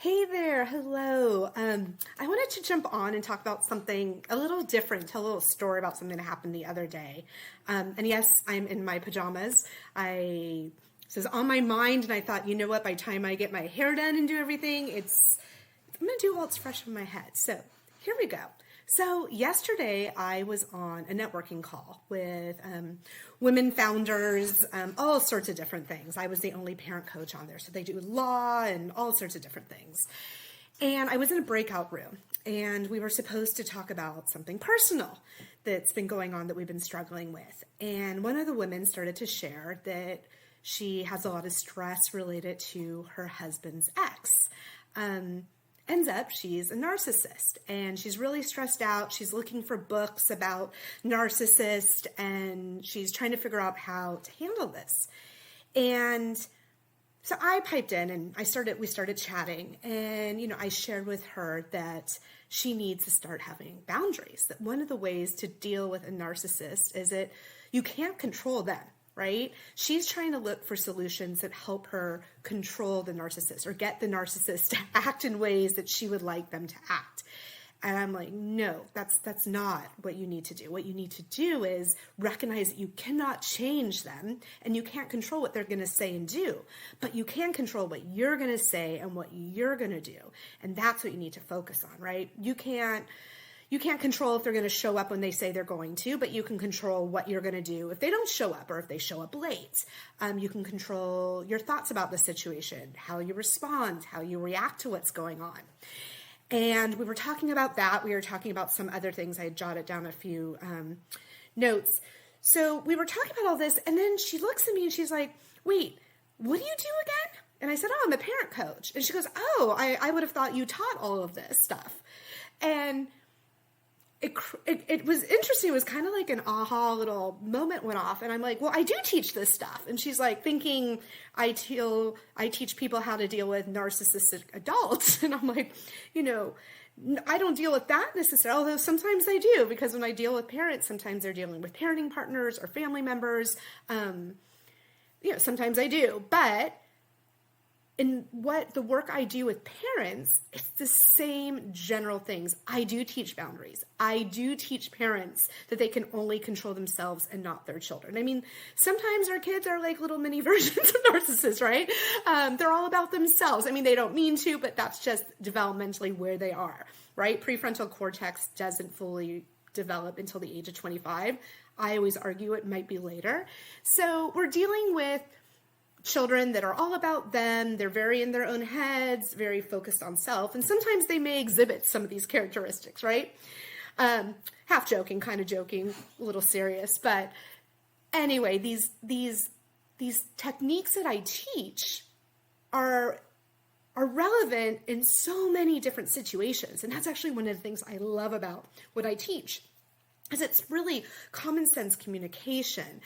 Hey there, hello. I wanted to jump on and talk about something a little different, tell a little story about something that happened the other day. And yes, I'm in my pajamas. This is on my mind, and I thought, you know what, by the time I get my hair done and do everything, I'm going to do while it's fresh in my head. So here we go. So yesterday I was on a networking call with women founders, all sorts of different things. I was the only parent coach on there, so they do law and all sorts of different things. And I was in a breakout room, and we were supposed to talk about something personal that's been going on that we've been struggling with. And one of the women started to share that she has a lot of stress related to her husband's ex. Ends up she's a narcissist, and she's really stressed out. She's looking for books about narcissists, and she's trying to figure out how to handle this. And so I piped in, and we started chatting, and I shared with her that she needs to start having boundaries. That one of the ways to deal with a narcissist is that you can't control them. Right? She's trying to look for solutions that help her control the narcissist or get the narcissist to act in ways that she would like them to act. And I'm like, no, that's not what you need to do. What you need to do is recognize that you cannot change them and you can't control what they're going to say and do, but you can control what you're going to say and what you're going to do. And that's what you need to focus on, right? You can't control if they're going to show up when they say they're going to, but you can control what you're going to do if they don't show up or if they show up late. You can control your thoughts about the situation, how you respond, how you react to what's going on. And we were talking about that. We were talking about some other things. I had jotted down a few notes. So we were talking about all this, and then she looks at me and she's like, wait, what do you do again? And I said, oh, I'm a parent coach. And she goes, oh, I would have thought you taught all of this stuff. And it was interesting. It was kind of like an aha little moment went off. And I'm like, well, I do teach this stuff. And she's like thinking I teach people how to deal with narcissistic adults. And I'm like, I don't deal with that necessarily, although sometimes I do, because when I deal with parents, sometimes they're dealing with parenting partners or family members. Sometimes I do. But in what the work I do with parents, it's the same general things. I do teach boundaries. I do teach parents that they can only control themselves and not their children. I mean, sometimes our kids are like little mini versions of narcissists, right? They're all about themselves. I mean, they don't mean to, but that's just developmentally where they are, right? Prefrontal cortex doesn't fully develop until the age of 25. I always argue it might be later. So we're dealing with children that are all about them. They're very in their own heads, very focused on self. And sometimes they may exhibit some of these characteristics, right? Half joking, kind of joking, a little serious. But anyway, these techniques that I teach are relevant in so many different situations. And that's actually one of the things I love about what I teach, is it's really common sense communication,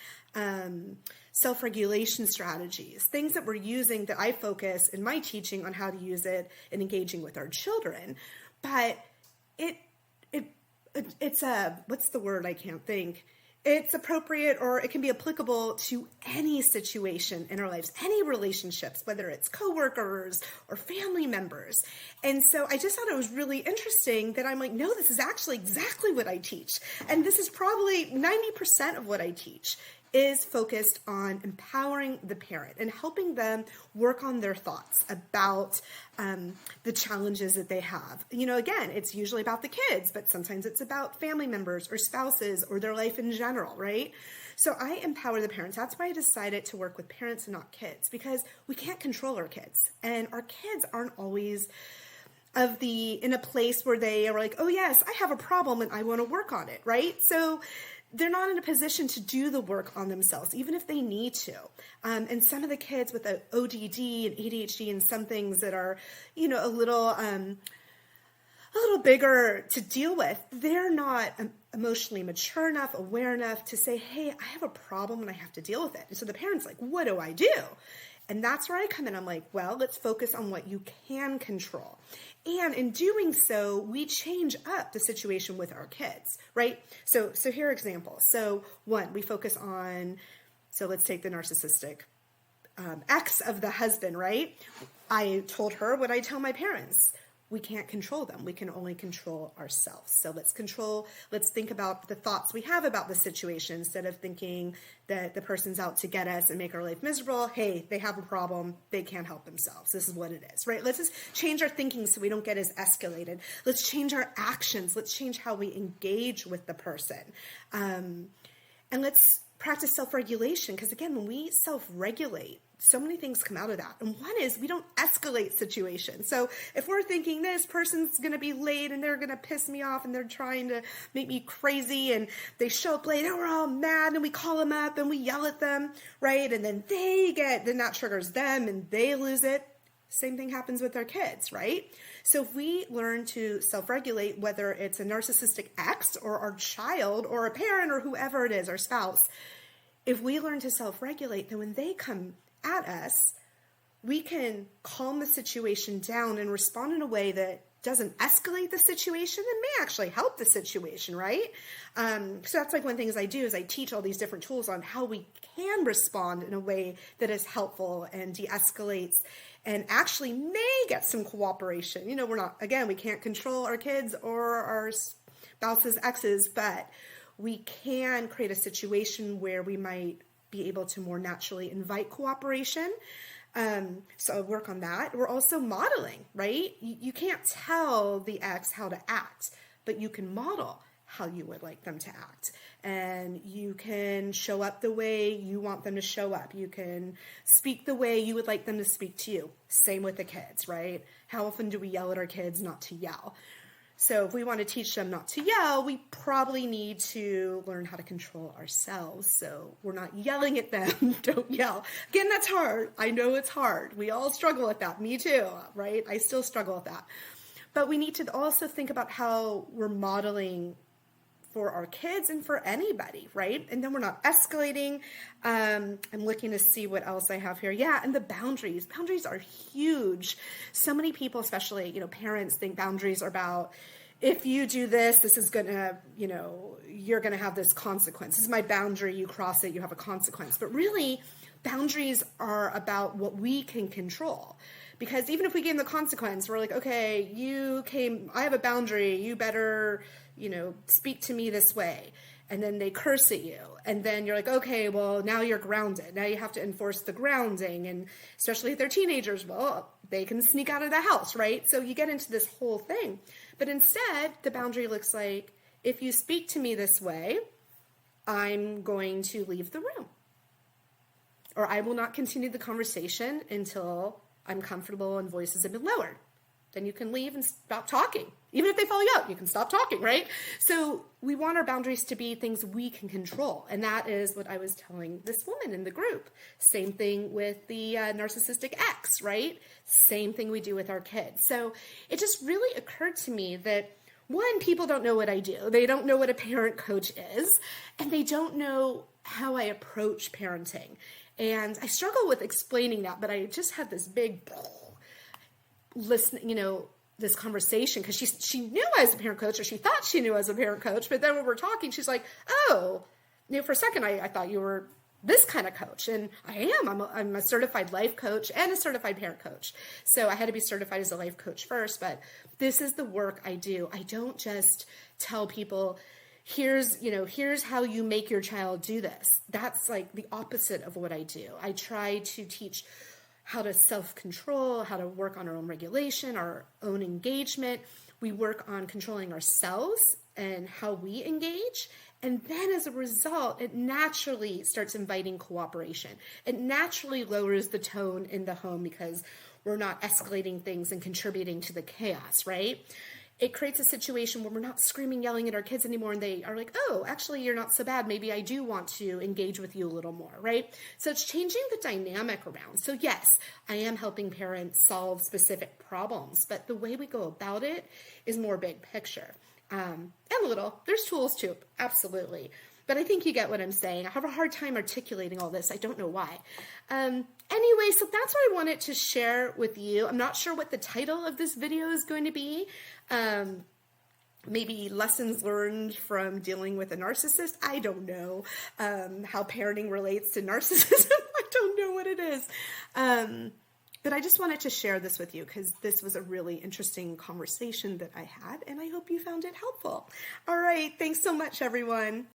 self-regulation strategies, things that we're using that I focus in my teaching on how to use it in engaging with our children. But it's what's the word? I can't think. It's appropriate, or it can be applicable to any situation in our lives, any relationships, whether it's coworkers or family members. And so I just thought it was really interesting that I'm like, no, this is actually exactly what I teach. And this is probably 90% of what I teach is focused on empowering the parent and helping them work on their thoughts about the challenges that they have. Again, it's usually about the kids, but sometimes it's about family members or spouses or their life in general, right? So I empower the parents. That's why I decided to work with parents and not kids, because we can't control our kids. And our kids aren't always in a place where they are like, oh yes, I have a problem and I want to work on it, right? So they're not in a position to do the work on themselves, even if they need to. And some of the kids with the ODD and ADHD and some things that are, a little bigger to deal with, they're not emotionally mature enough, aware enough to say, hey, I have a problem and I have to deal with it. And so the parent's like, what do I do? And that's where I come in. I'm like, well, let's focus on what you can control. And in doing so, we change up the situation with our kids, right? So here are examples. So one, we focus on, so let's take the narcissistic ex of the husband, right? I told her what I tell my parents. We can't control them. We can only control ourselves. So let's think about the thoughts we have about the situation instead of thinking that the person's out to get us and make our life miserable. Hey, they have a problem. They can't help themselves. This is what it is, right? Let's just change our thinking so we don't get as escalated. Let's change our actions. Let's change how we engage with the person. And let's practice self-regulation, because again, when we self-regulate, so many things come out of that. And one is we don't escalate situations. So if we're thinking this person's going to be late and they're going to piss me off and they're trying to make me crazy and they show up late and we're all mad and we call them up and we yell at them, right? And then then that triggers them and they lose it. Same thing happens with our kids, right? So if we learn to self-regulate, whether it's a narcissistic ex or our child or a parent or whoever it is, our spouse, if we learn to self-regulate, then when they come at us, we can calm the situation down and respond in a way that doesn't escalate the situation and may actually help the situation, right? So that's like one of the things I do is I teach all these different tools on how we can respond in a way that is helpful and de-escalates and actually may get some cooperation. You know, we can't control our kids or our spouses' exes, but we can create a situation where we might be able to more naturally invite cooperation. So work on that. We're also modeling, right? You can't tell the ex how to act, but you can model how you would like them to act. And you can show up the way you want them to show up. You can speak the way you would like them to speak to you. Same with the kids, right? How often do we yell at our kids not to yell? So if we want to teach them not to yell, we probably need to learn how to control ourselves. So we're not yelling at them. Don't yell. Again, that's hard. I know it's hard. We all struggle with that. Me too, right? I still struggle with that. But we need to also think about how we're modeling for our kids and for anybody, right? And then we're not escalating. I'm looking to see what else I have here. Yeah, and the boundaries. Boundaries are huge. So many people, especially, parents, think boundaries are about, if you do this, this is going to, you're going to have this consequence. This is my boundary. You cross it, you have a consequence. But really, boundaries are about what we can control. Because even if we gave them the consequence, we're like, okay, I have a boundary. You better, speak to me this way. And then they curse at you. And then you're like, okay, well, now you're grounded. Now you have to enforce the grounding. And especially if they're teenagers, well, they can sneak out of the house, right? So you get into this whole thing. But instead, the boundary looks like, if you speak to me this way, I'm going to leave the room. Or I will not continue the conversation until I'm comfortable and voices have been lowered. Then you can leave and stop talking. Even if they follow you up, you can stop talking, right? So we want our boundaries to be things we can control. And that is what I was telling this woman in the group. Same thing with the narcissistic ex, right? Same thing we do with our kids. So it just really occurred to me that, one, people don't know what I do. They don't know what a parent coach is. And they don't know how I approach parenting. And I struggle with explaining that, but I just had this big listening, this conversation, because she knew I was a parent coach, or she thought she knew I was a parent coach. But then when we're talking, she's like, oh, for a second, I thought you were this kind of coach. And I am. I'm a certified life coach and a certified parent coach. So I had to be certified as a life coach first. But this is the work I do. I don't just tell people, here's how you make your child do this. That's like the opposite of what I do. I try to teach how to self-control, how to work on our own regulation, our own engagement. We work on controlling ourselves and how we engage. And then as a result, it naturally starts inviting cooperation. It naturally lowers the tone in the home because we're not escalating things and contributing to the chaos, right? It creates a situation where we're not screaming, yelling at our kids anymore, and they are like, oh, actually, you're not so bad. Maybe I do want to engage with you a little more, right? So it's changing the dynamic around. So yes, I am helping parents solve specific problems, but the way we go about it is more big picture. And a little, there's tools too, absolutely. But I think you get what I'm saying. I have a hard time articulating all this. I don't know why. Anyway, so that's what I wanted to share with you. I'm not sure what the title of this video is going to be. Maybe lessons learned from dealing with a narcissist. I don't know. How parenting relates to narcissism. I don't know what it is. But I just wanted to share this with you because this was a really interesting conversation that I had, and I hope you found it helpful. All right. Thanks so much, everyone.